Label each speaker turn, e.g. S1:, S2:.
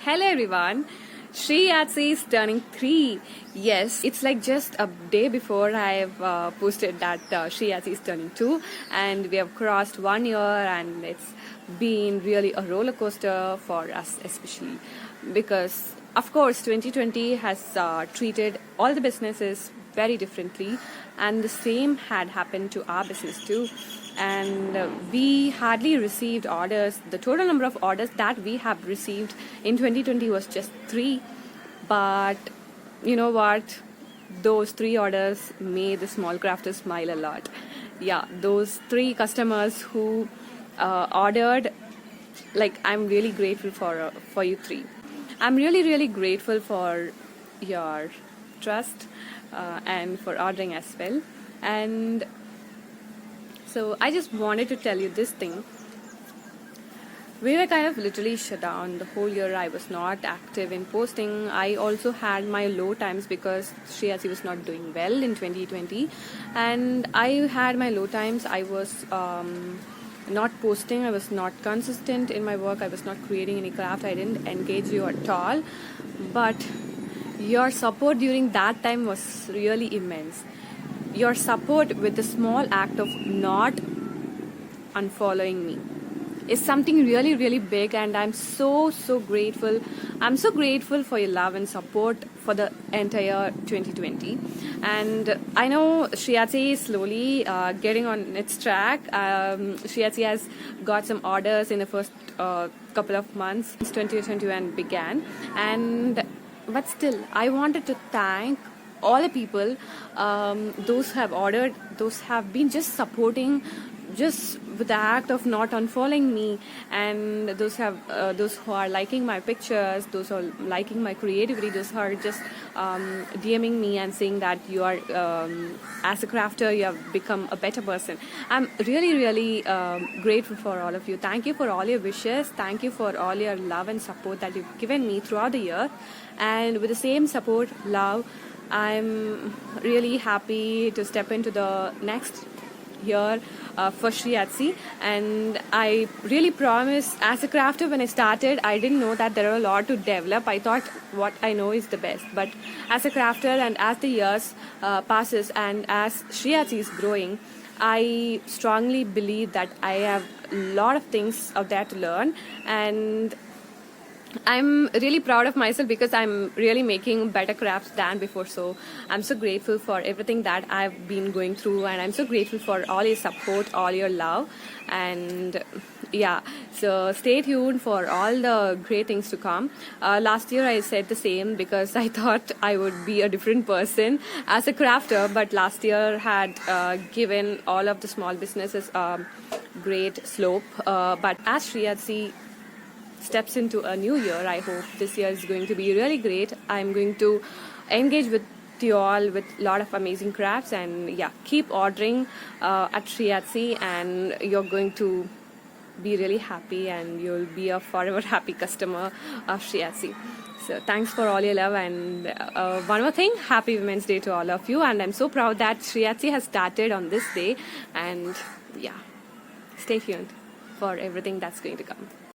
S1: Hello everyone. Shri Yatsi is turning 3. Yes, it's like just a day before I've posted that Shri Yatsi is turning 2, and we have crossed 1 year, and it's been really a roller coaster for us, especially because, of course, 2020 has treated all the businesses very differently, and the same had happened to our business too. And we hardly received orders. The total number of orders that we have received in 2020 was just 3, but you know what, those 3 orders made the small crafters smile a lot. Yeah, those 3 customers who ordered, like, I'm really grateful for you 3. I'm really grateful for your trust and for ordering as well. And so I just wanted to tell you this thing. We were kind of literally shut down the whole year. I was not active in posting. I also had my low times because Shri Yatsi was not doing well in 2020, and I had my low times. I was not posting. I was not consistent in my work. I was not creating any craft. I didn't engage you at all. But your support during that time was really immense. Your support with the small act of not unfollowing me is something really big, and I'm so grateful. I'm so grateful for your love and support for the entire 2020. And I know Shri Yatsi is slowly getting on its track. Shri Yatsi has got some orders in the first couple of months since 2021 began, but still I wanted to thank all the people, those who have ordered, those have been just supporting, just with the act of not unfollowing me, and those who are liking my pictures, those who are liking my creativity, those who are just DMing me and saying that you are, as a crafter, you have become a better person. I'm really grateful for all of you. Thank you for all your wishes. Thank you for all your love and support that you've given me throughout the year. And with the same support, love, I'm really happy to step into the next year for Shri Yatsi. And I really promise, as a crafter, when I started, I didn't know that there are a lot to develop. I thought what I know is the best. But as a crafter, and as the years passes, and as Shri Yatsi is growing, I strongly believe that I have a lot of things out there to learn, and I'm really proud of myself because I'm really making better crafts than before. So I'm so grateful for everything that I've been going through, and I'm so grateful for all your support, all your love. And yeah, so stay tuned for all the great things to come. Last year I said the same because I thought I would be a different person as a crafter, but last year had given all of the small businesses a great slope. But as Shri Yatsi steps into a new year, I hope this year is going to be really great. I'm going to engage with you all with a lot of amazing crafts, and yeah, keep ordering at Shri Yatsi, and you're going to be really happy, and you'll be a forever happy customer of Shri Yatsi. So thanks for all your love. And one more thing, happy Women's Day to all of you. And I'm so proud that Shri Yatsi has started on this day, and yeah, stay tuned for everything that's going to come.